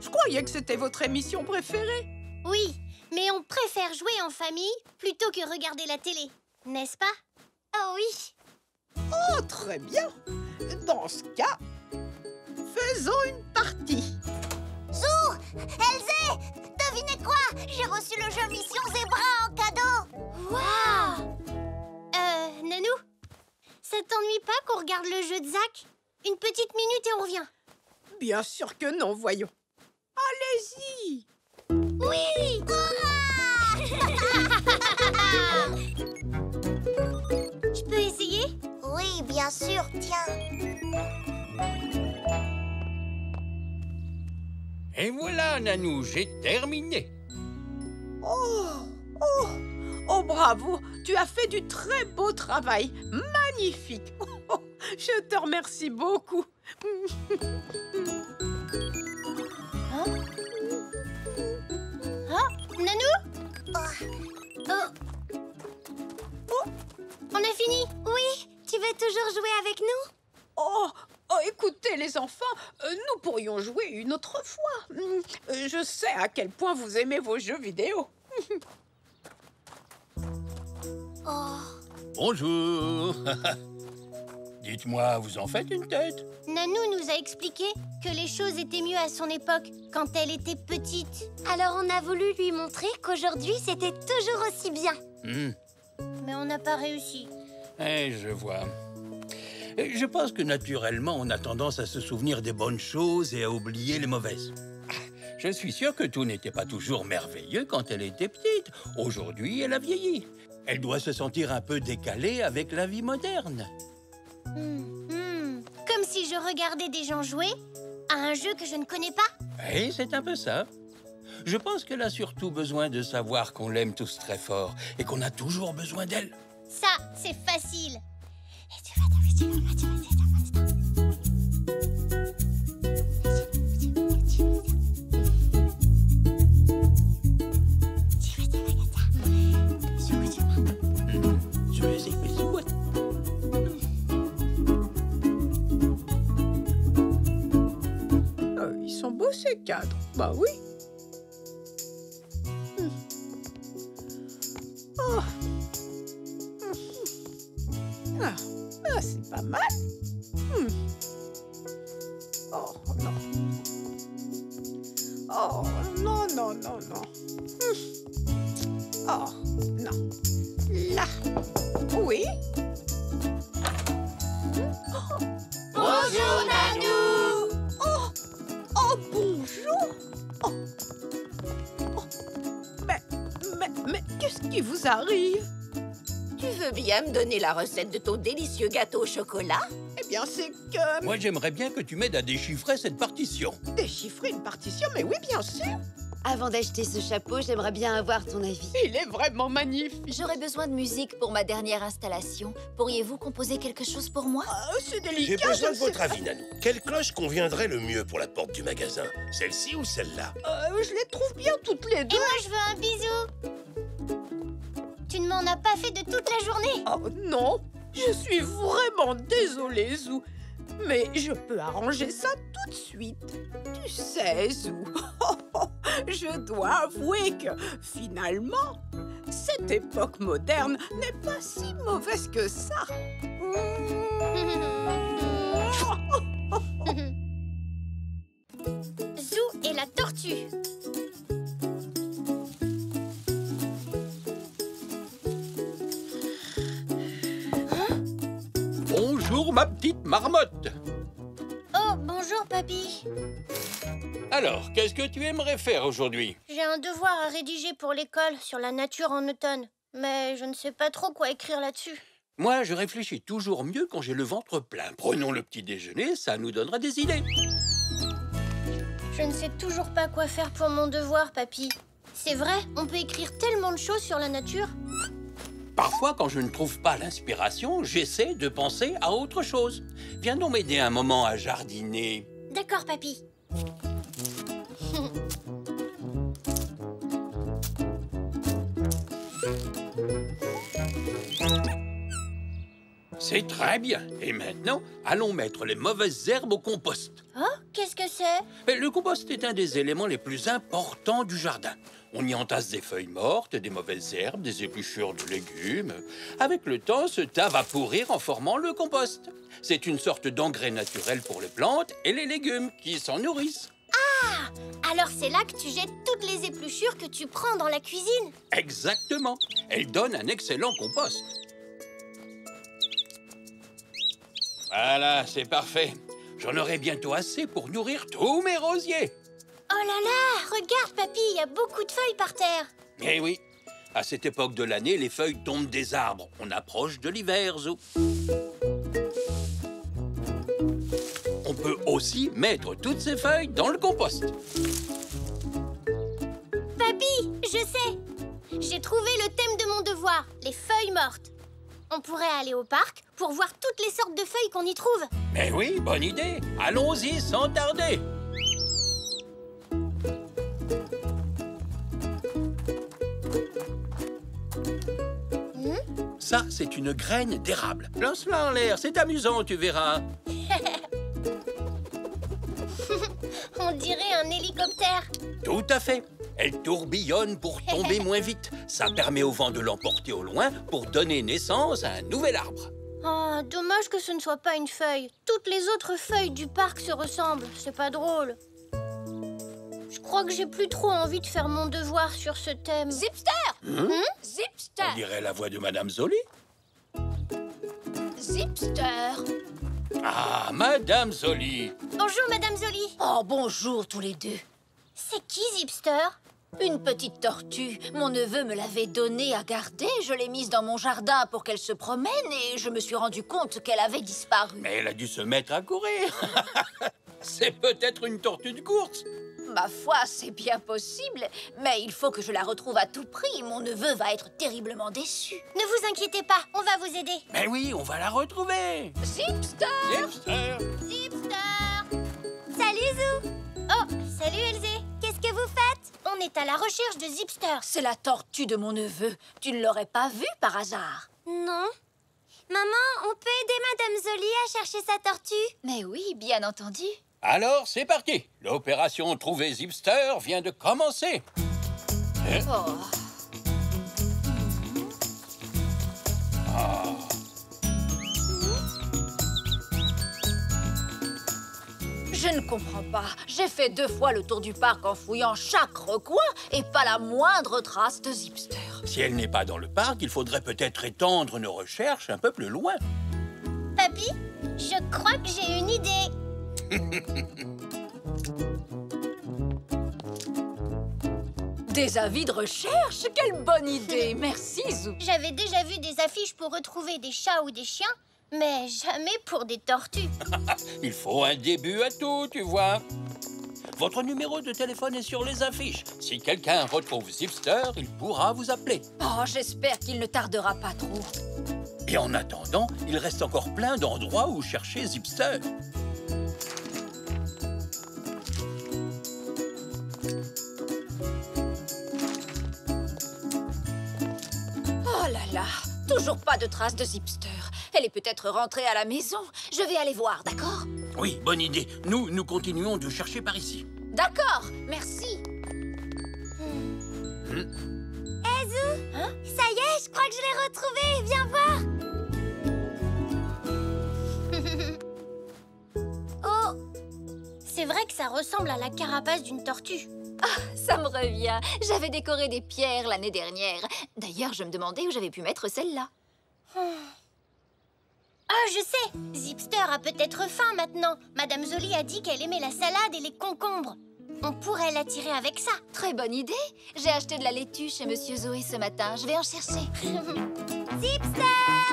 Je croyais que c'était votre émission préférée. Oui, mais on préfère jouer en famille plutôt que regarder la télé, n'est-ce pas? Oh oui. Oh, très bien. Dans ce cas, faisons une partie. Zou, Elzé, devinez quoi? J'ai reçu le jeu Mission Zébra en cadeau. Waouh! Nanou, ça t'ennuie pas qu'on regarde le jeu de Zach? Une petite minute et on revient. Bien sûr que non, voyons. Allez-y. Oui! Je peux essayer? Oui, bien sûr, tiens. Et voilà, Nanou, j'ai terminé. Oh, bravo. Tu as fait du très beau travail. Magnifique. Je te remercie beaucoup. Nanou? On a fini? Oui, tu veux toujours jouer avec nous? Oh, écoutez les enfants, nous pourrions jouer une autre fois. Je sais à quel point vous aimez vos jeux vidéo. Bonjour. Dites-moi, vous en faites une tête? Nanou nous a expliqué que les choses étaient mieux à son époque, quand elle était petite. Alors on a voulu lui montrer qu'aujourd'hui c'était toujours aussi bien. Mais on n'a pas réussi. Eh, je vois. Je pense que naturellement, on a tendance à se souvenir des bonnes choses et à oublier les mauvaises. Je suis sûr que tout n'était pas toujours merveilleux quand elle était petite. Aujourd'hui, elle a vieilli. Elle doit se sentir un peu décalée avec la vie moderne. Comme si je regardais des gens jouer à un jeu que je ne connais pas. Oui, c'est un peu ça. Je pense qu'elle a surtout besoin de savoir qu'on l'aime tous très fort et qu'on a toujours besoin d'elle. Ça, c'est facile. Ils sont beaux ces cadres. Bah oui. C'est pas mal. Oh non. Oh non, non, non, non. Oh non. Là. Oui. Bonjour, Nanou. Oh, bonjour. Mais qu'est-ce qui vous arrive? Tu veux bien me donner la recette de ton délicieux gâteau au chocolat? Eh bien, c'est que... Moi, j'aimerais bien que tu m'aides à déchiffrer cette partition. Déchiffrer une partition? Mais oui, bien sûr. Avant d'acheter ce chapeau, j'aimerais bien avoir ton avis. Il est vraiment magnifique. J'aurais besoin de musique pour ma dernière installation. Pourriez-vous composer quelque chose pour moi? C'est délicat. J'ai besoin de votre avis, Nanou. Quelle cloche conviendrait le mieux pour la porte du magasin? Celle-ci ou celle-là? Je les trouve bien toutes les deux. Et moi, je veux un bisou. Tu ne m'en as pas fait de toute la journée? Oh non, je suis vraiment désolée, Zou. Mais je peux arranger ça tout de suite. Tu sais, Zou, je dois avouer que, finalement, cette époque moderne n'est pas si mauvaise que ça. Zou et la tortue. Bonjour, ma petite marmotte. Oh, bonjour, papy. Alors, qu'est-ce que tu aimerais faire aujourd'hui? J'ai un devoir à rédiger pour l'école sur la nature en automne. Mais je ne sais pas trop quoi écrire là-dessus. Moi, je réfléchis toujours mieux quand j'ai le ventre plein. Prenons le petit déjeuner, ça nous donnera des idées. Je ne sais toujours pas quoi faire pour mon devoir, papy. C'est vrai, on peut écrire tellement de choses sur la nature. Parfois, quand je ne trouve pas l'inspiration, j'essaie de penser à autre chose. Viens donc m'aider un moment à jardiner. D'accord, papy. C'est très bien. Et maintenant, allons mettre les mauvaises herbes au compost. Oh, qu'est-ce que c'est? Mais le compost est un des éléments les plus importants du jardin. On y entasse des feuilles mortes, des mauvaises herbes, des épluchures de légumes. Avec le temps, ce tas va pourrir en formant le compost. C'est une sorte d'engrais naturel pour les plantes et les légumes qui s'en nourrissent. Ah! Alors c'est là que tu jettes toutes les épluchures que tu prends dans la cuisine? Exactement. Elle donne un excellent compost. Voilà, c'est parfait. J'en aurai bientôt assez pour nourrir tous mes rosiers. Oh là là! Regarde, papy, il y a beaucoup de feuilles par terre. Eh oui, à cette époque de l'année, les feuilles tombent des arbres. On approche de l'hiver, Zou. On peut aussi mettre toutes ces feuilles dans le compost. Papy, je sais! J'ai trouvé le thème de mon devoir, les feuilles mortes. On pourrait aller au parc pour voir toutes les sortes de feuilles qu'on y trouve. Mais oui, bonne idée. Allons-y sans tarder. Ça, c'est une graine d'érable. Lance-la en l'air, c'est amusant, tu verras. On dirait un hélicoptère. Tout à fait. Elle tourbillonne pour tomber moins vite. Ça permet au vent de l'emporter au loin pour donner naissance à un nouvel arbre. Oh, dommage que ce ne soit pas une feuille. Toutes les autres feuilles du parc se ressemblent. C'est pas drôle. Je crois que j'ai plus trop envie de faire mon devoir sur ce thème. Zipster! Zipster! On dirait la voix de Madame Zoli. Zipster! Ah, Madame Zoli. Bonjour, Madame Zoli. Oh, bonjour tous les deux. C'est qui, Zipster? Une petite tortue. Mon neveu me l'avait donnée à garder. Je l'ai mise dans mon jardin pour qu'elle se promène et je me suis rendu compte qu'elle avait disparu. Mais elle a dû se mettre à courir. C'est peut-être une tortue de course. Ma foi, c'est bien possible, mais il faut que je la retrouve à tout prix. Mon neveu va être terriblement déçu. Ne vous inquiétez pas, on va vous aider. Mais oui, on va la retrouver. Zipster! Zipster! Zipster! Salut, Zou! Oh, salut, Elzé. Qu'est-ce que vous faites? On est à la recherche de Zipster. C'est la tortue de mon neveu. Tu ne l'aurais pas vue par hasard? Non. Maman, on peut aider Madame Zoli à chercher sa tortue? Mais oui, bien entendu. Alors, c'est parti. L'opération Trouver Zipster vient de commencer. Oh. Je ne comprends pas. J'ai fait 2 fois le tour du parc en fouillant chaque recoin et pas la moindre trace de Zipster. Si elle n'est pas dans le parc, il faudrait peut-être étendre nos recherches un peu plus loin. Papy, je crois que j'ai une idée. Des avis de recherche? Quelle bonne idée! Merci, Zou. J'avais déjà vu des affiches pour retrouver des chats ou des chiens, mais jamais pour des tortues. Il faut un début à tout, tu vois. Votre numéro de téléphone est sur les affiches. Si quelqu'un retrouve Zipster, il pourra vous appeler. Oh, j'espère qu'il ne tardera pas trop. Et en attendant, il reste encore plein d'endroits où chercher Zipster. Oh là là, toujours pas de trace de Zipster. Elle est peut-être rentrée à la maison. Je vais aller voir, d'accord? Oui, bonne idée. Nous continuons de chercher par ici. D'accord, merci. Zou, ça y est, je crois que je l'ai retrouvé. Viens voir. Oh, c'est vrai que ça ressemble à la carapace d'une tortue. Ah, ça me revient. J'avais décoré des pierres l'année dernière. D'ailleurs, je me demandais où j'avais pu mettre celle-là. Oh, je sais! Zipster a peut-être faim maintenant. Madame Zoli a dit qu'elle aimait la salade et les concombres. On pourrait l'attirer avec ça. Très bonne idée. J'ai acheté de la laitue chez Monsieur Zoé ce matin. Je vais en chercher. Zipster!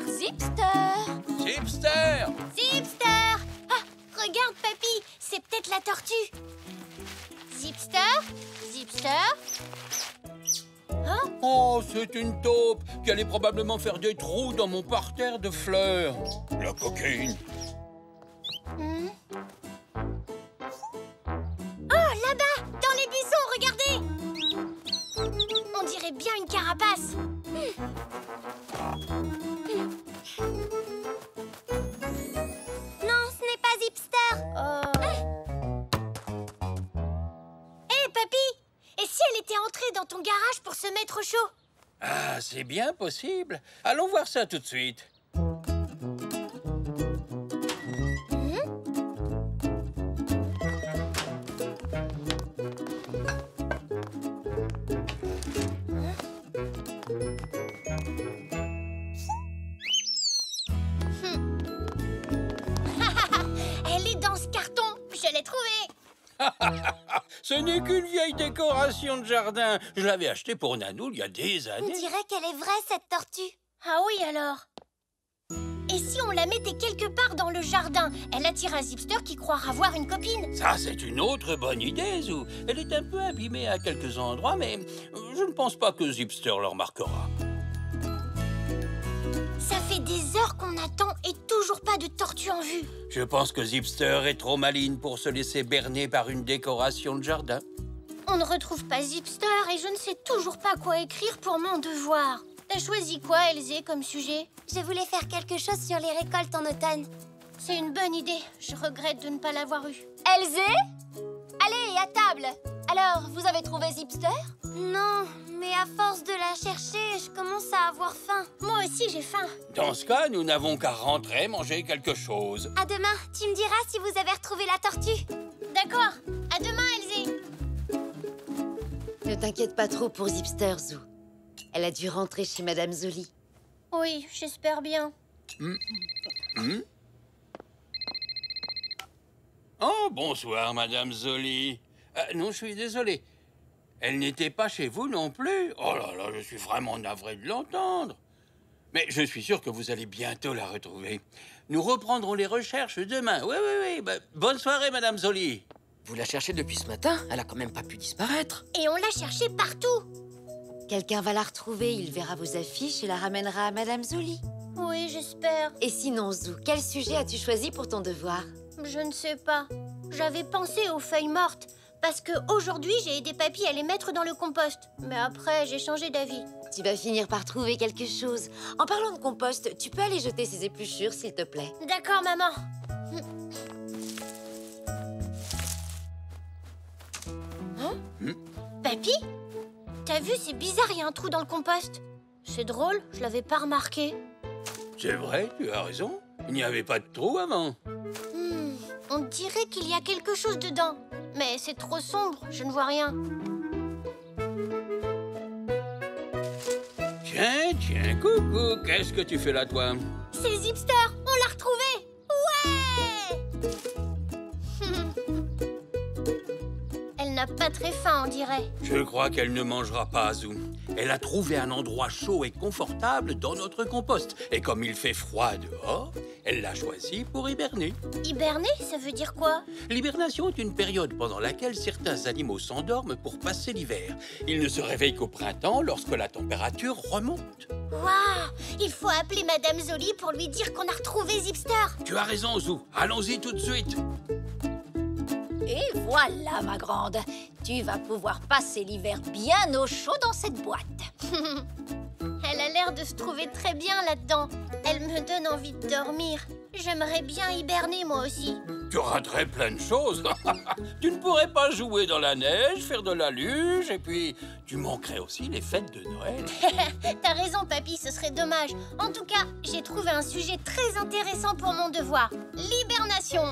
Zipster! Zipster! Zipster! Ah, regarde, papy, c'est peut-être la tortue. Zipster? Zipster? Hein? Oh, c'est une taupe qui allait probablement faire des trous dans mon parterre de fleurs. La coquine. Oh, là-bas, dans les buissons, regardez! On dirait bien une carapace. Non, ce n'est pas Zipster. Hé, papy! Et si elle était entrée dans ton garage pour se mettre au chaud? Ah, c'est bien possible. Allons voir ça tout de suite. Elle est dans ce carton. Je l'ai trouvée. Ce n'est qu'une vieille décoration de jardin. Je l'avais achetée pour Nanou il y a des On années. dirait qu'elle est vraie, cette tortue. Ah oui, alors? Et si on la mettait quelque part dans le jardin? Elle attirera Zipster qui croira voir une copine. Ça, c'est une autre bonne idée, Zou. Elle est un peu abîmée à quelques endroits, mais je ne pense pas que Zipster le remarquera. Ça fait des heures qu'on attend et toujours pas de tortue en vue. Je pense que Zipster est trop maligne pour se laisser berner par une décoration de jardin. On ne retrouve pas Zipster et je ne sais toujours pas quoi écrire pour mon devoir. T'as choisi quoi, Elzé, comme sujet? Je voulais faire quelque chose sur les récoltes en automne. C'est une bonne idée. Je regrette de ne pas l'avoir eue. Elzé? Allez, à table. Alors, vous avez trouvé Zipster? Non, mais à force de la chercher, je commence à avoir faim. Moi aussi, j'ai faim. Dans ce cas, nous n'avons qu'à rentrer manger quelque chose. À demain, tu me diras si vous avez retrouvé la tortue. D'accord. À demain, Elzé. Ne t'inquiète pas trop pour Zipster, Zou. Elle a dû rentrer chez Madame Zoli. Oui, j'espère bien. Oh, bonsoir, Madame Zoli. Non, je suis désolé. Elle n'était pas chez vous non plus. Oh là là, je suis vraiment navré de l'entendre. Mais je suis sûr que vous allez bientôt la retrouver. Nous reprendrons les recherches demain. Oui. Bonne soirée, Madame Zoli. Vous la cherchez depuis ce matin? Elle a quand même pas pu disparaître. Et on l'a cherchée partout. Quelqu'un va la retrouver, il verra vos affiches et la ramènera à Madame Zoli. Oui, j'espère. Et sinon, Zou, quel sujet as-tu choisi pour ton devoir? Je ne sais pas. J'avais pensé aux feuilles mortes. Parce qu'aujourd'hui, j'ai aidé Papy à les mettre dans le compost. Mais après, j'ai changé d'avis. Tu vas finir par trouver quelque chose. En parlant de compost, tu peux aller jeter ces épluchures, s'il te plaît. D'accord, maman. Papy? T'as vu, c'est bizarre, il y a un trou dans le compost. C'est drôle, je l'avais pas remarqué. C'est vrai, tu as raison. Il n'y avait pas de trou avant. On dirait qu'il y a quelque chose dedans. Mais c'est trop sombre, je ne vois rien. Tiens, coucou, qu'est-ce que tu fais là, toi? C'est Zipster, on l'a retrouvé. Ouais! Elle n'a pas très faim, on dirait. Je crois qu'elle ne mangera pas, Zou. Elle a trouvé un endroit chaud et confortable dans notre compost. Et comme il fait froid dehors, elle l'a choisi pour hiberner. Hiberner, ça veut dire quoi? L'hibernation est une période pendant laquelle certains animaux s'endorment pour passer l'hiver. Ils ne se réveillent qu'au printemps lorsque la température remonte. Waouh! Il faut appeler Madame Zoli pour lui dire qu'on a retrouvé Zipster. Tu as raison, Zou. Allons-y tout de suite. Et voilà, ma grande. Tu vas pouvoir passer l'hiver bien au chaud dans cette boîte. Elle a l'air de se trouver très bien là-dedans. Elle me donne envie de dormir. J'aimerais bien hiberner, moi aussi. Tu raterais plein de choses. Tu ne pourrais pas jouer dans la neige, faire de la luge, et puis tu manquerais aussi les fêtes de Noël. T'as raison, papy, ce serait dommage. En tout cas, j'ai trouvé un sujet très intéressant pour mon devoir. L'hibernation.